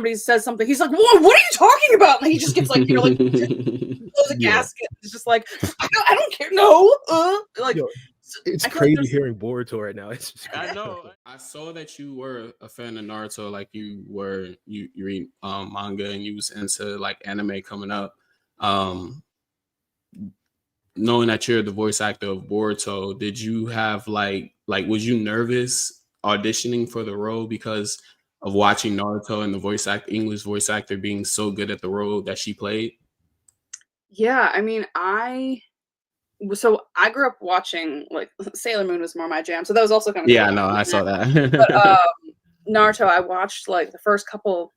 somebody says something, he's like, "Whoa, what are you talking about?" And he just gets like, like close a gasket. It's just like, I don't care. No, like. Yo, it's crazy hearing Boruto right now. It's just I know. I saw that you were a fan of Naruto, like you read manga and you was into like anime coming up. Knowing that you're the voice actor of Boruto, did you have like was you nervous auditioning for the role because of watching Naruto and the English voice actor being so good at the role that she played? Yeah, I mean, I grew up watching, like, Sailor Moon was more my jam, so that was also kind of cool. Yeah, no, I saw that. But Naruto, I watched like the first couple,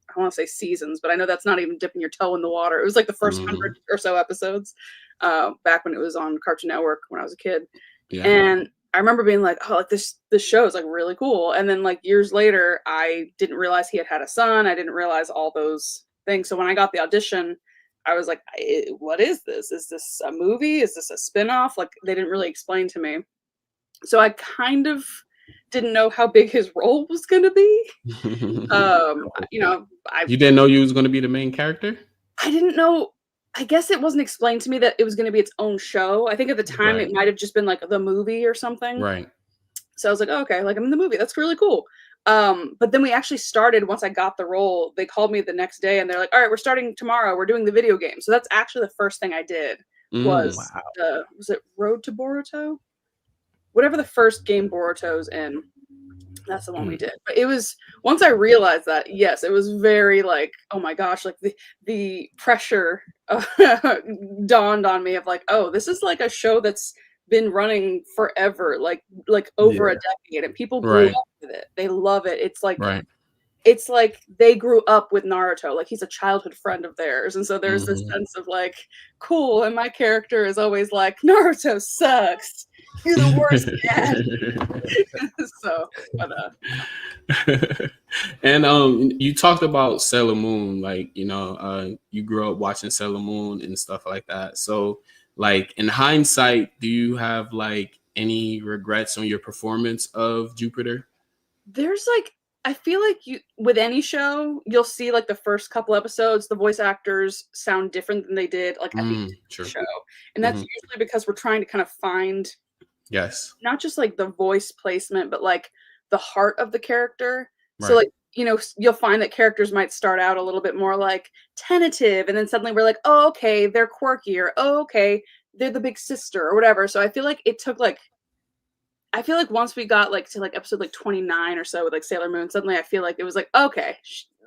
I want to say seasons, but I know that's not even dipping your toe in the water. It was like the first 100 or so episodes, back when it was on Cartoon Network when I was a kid. Yeah. And I remember being like, oh, like this show is like really cool. And then like years later, I didn't realize he had a son. I didn't realize all those things. So when I got the audition, I was like, what is this? Is this a movie? Is this a spinoff? Like, they didn't really explain to me. So I kind of didn't know how big his role was going to be. You know, you didn't know you was going to be the main character? I didn't know. I guess it wasn't explained to me that it was going to be its own show. I think at the time it might have just been like the movie or something. Right. So I was like, oh, okay, like I'm in the movie. That's really cool. But then we actually started, once I got the role, they called me the next day and they're like, all right, we're starting tomorrow. We're doing the video game. So that's actually the first thing I did was, was it Road to Boruto? Whatever the first game Boruto's in, that's the one we did. But it was, once I realized that, yes, it was very like, oh my gosh, like the pressure dawned on me of like, oh, this is like a show that's been running forever, like over a decade, and people grew up with it. They love it. It's like, it's like they grew up with Naruto. Like, he's a childhood friend of theirs. And so there's this sense of like, cool. And my character is always like, Naruto sucks. You're the worst dad. So, but and you talked about Sailor Moon, like, you know, you grew up watching Sailor Moon and stuff like that. So, like, in hindsight, do you have like any regrets on your performance of Jupiter? There's like, I feel like with any show, you'll see like the first couple episodes, the voice actors sound different than they did like at the end of the show. And that's usually because we're trying to kind of find not just like the voice placement, but like the heart of the character. So like, you know, you'll find that characters might start out a little bit more like tentative, and then suddenly we're like, oh, okay, they're quirky, or oh, okay, they're the big sister or whatever. So I feel like it took like, I feel like once we got like to like episode like 29 or so with like Sailor Moon, suddenly I feel like it was like, okay,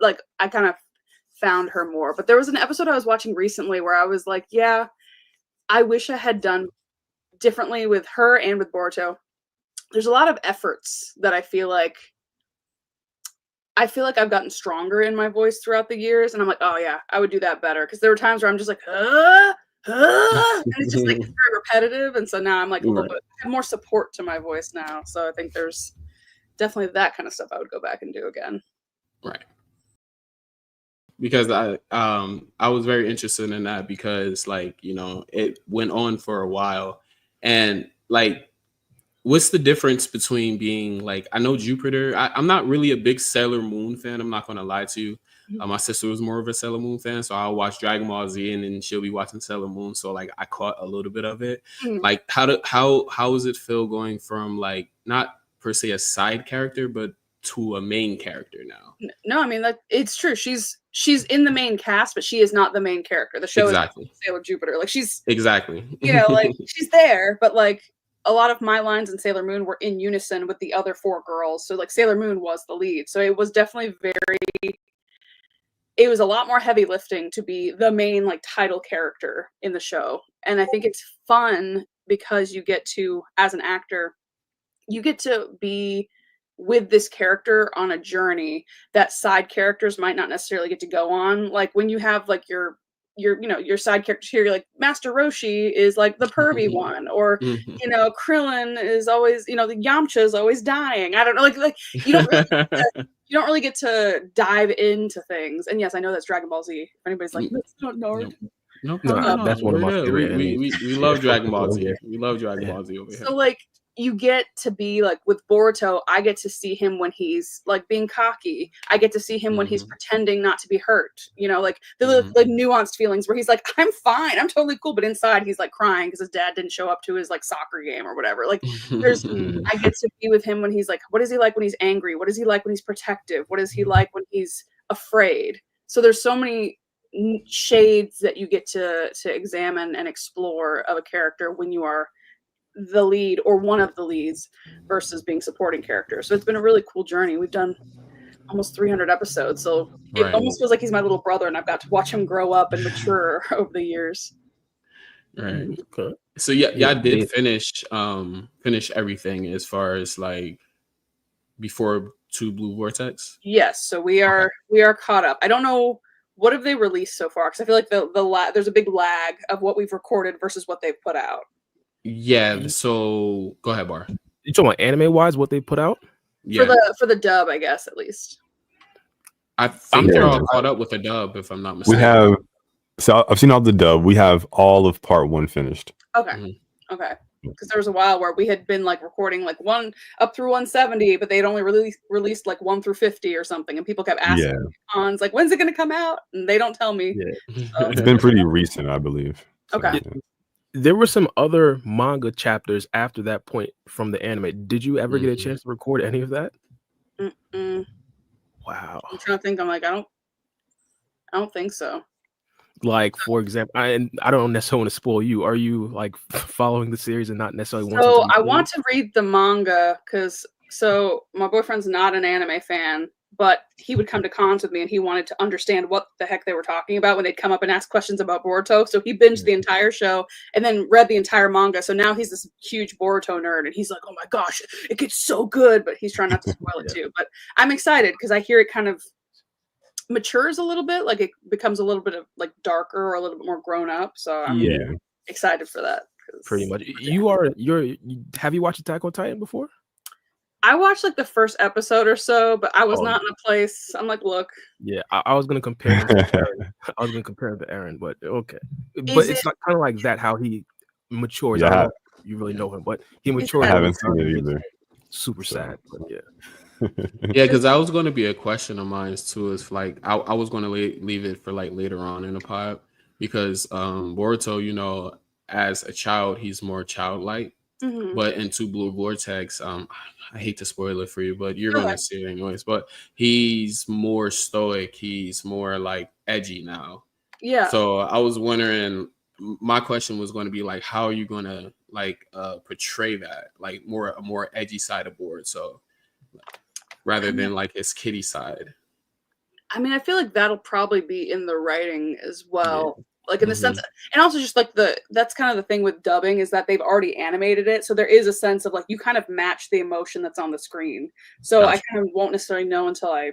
like I kind of found her more. But there was an episode I was watching recently where I was like, yeah, I wish I had done differently with her and with Boruto. There's a lot of efforts that I feel like I've gotten stronger in my voice throughout the years, and I'm like, oh yeah, I would do that better. Because there were times where I'm just like, and it's just like very repetitive, and so now I'm like a little bit more support to my voice now. So I think there's definitely that kind of stuff I would go back and do again. Right. Because I was very interested in that because, like, you know, it went on for a while, and like, what's the difference between being like, I know Jupiter, I'm not really a big Sailor Moon fan, I'm not going to lie to you. My sister was more of a Sailor Moon fan, so I'll watch Dragon Ball Z and then she'll be watching Sailor Moon. So like I caught a little bit of it. Like how does it feel going from like not per se a side character, but to a main character now? No, I mean, that it's true. She's in the main cast, but she is not the main character. The show is Sailor Jupiter. Like she's you know, like she's there, but like a lot of my lines in Sailor Moon were in unison with the other 4 girls. So like Sailor Moon was the lead. So it was definitely it was a lot more heavy lifting to be the main like title character in the show. And I think it's fun because you get to, as an actor, you get to be with this character on a journey that side characters might not necessarily get to go on. Like when you have like your you know, your side characters here, you're like Master Roshi is like the pervy one, or you know, Krillin is always, you know, the Yamcha is always dying. I don't know, like you don't really get to dive into things. And yes, I know that's Dragon Ball Z. If anybody's like, that's not Naruto. No, that's one of my favorite. We love Dragon Ball Z. We love Dragon Ball Z over here. So like you get to be like with Boruto, I get to see him when he's like being cocky. I get to see him when he's pretending not to be hurt. You know, like the nuanced feelings where he's like, I'm fine, I'm totally cool, but inside he's like crying because his dad didn't show up to his like soccer game or whatever. Like there's I get to be with him when he's like, what is he like when he's angry? What is he like when he's protective? What is he like when he's afraid? So there's so many shades that you get to examine and explore of a character when you are the lead or one of the leads versus being supporting characters. So it's been a really cool journey. We've done almost 300 episodes, so it almost feels like he's my little brother, and I've got to watch him grow up and mature over the years. Right. Okay. So yeah, I did finish everything as far as like before 2 Blue Vortex. Yes, so we are caught up. I don't know what have they released so far, because I feel like there's a big lag of what we've recorded versus what they've put out. Yeah, so go ahead, Bar. You talking about anime wise, what they put out? Yeah. For the dub, I guess, at least. I think they're all caught up with the dub, if I'm not mistaken. I've seen all the dub. We have all of part 1 finished. Okay. Okay. Because there was a while where we had been like recording like 1 up through 170, but they'd only released like 1 through 50 or something, and people kept asking cons like, when's it gonna come out? And they don't tell me. Yeah. So. It's been pretty recent, I believe. Okay. So, There were some other manga chapters after that point from the anime. Did you ever get a chance to record any of that? Wow. I'm trying to think. I'm like, I don't think so. Like, for example, I don't necessarily want to spoil you. Are you like following the series and not necessarily wanting So to? I want to read the manga because my boyfriend's not an anime fan, but he would come to cons with me and he wanted to understand what the heck they were talking about when they'd come up and ask questions about Boruto. So he binged the entire show and then read the entire manga. So now he's this huge Boruto nerd and he's like, oh my gosh, it gets so good, but he's trying not to spoil it too. But I'm excited because I hear it kind of matures a little bit, like it becomes a little bit of like darker or a little bit more grown up. So I'm excited for that. Pretty much. Have you watched Attack on Titan before? I watched like the first episode or so, but I was not in a place. I'm like, look. Yeah, I was gonna compare him to Aaron. I was gonna compare him to Aaron, but okay. But it's not kind of like that how he matures. Yeah. I don't know if you really know him, but he matures. I haven't seen it either. Super sad, but yeah. Yeah, because that was going to be a question of mine too. Is like I was going to leave it for like later on in the pod because Boruto, you know, as a child, he's more childlike. But in 2 Blue Vortex, I hate to spoil it for you, but you're gonna see it anyways. But he's more stoic. He's more like edgy now. Yeah. So I was wondering. My question was going to be like, how are you going to like portray that, like a more edgy side of Boruto, rather than like his kiddie side? I mean, I feel like that'll probably be in the writing as well. Yeah. Like in the sense, and also just like that's kind of the thing with dubbing is that they've already animated it. So there is a sense of like, you kind of match the emotion that's on the screen. So I kind of won't necessarily know until I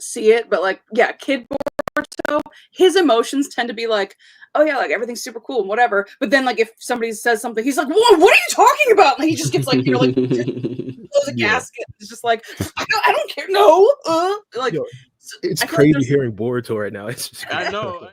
see it, but like, yeah, Kid Boruto, his emotions tend to be like, oh yeah, like everything's super cool and whatever. But then like if somebody says something, he's like, whoa, what are you talking about? And he just gets like, you're like, blows a gasket. It's just like, I don't care. No. Like, it's crazy hearing Boruto right now. It's just I know.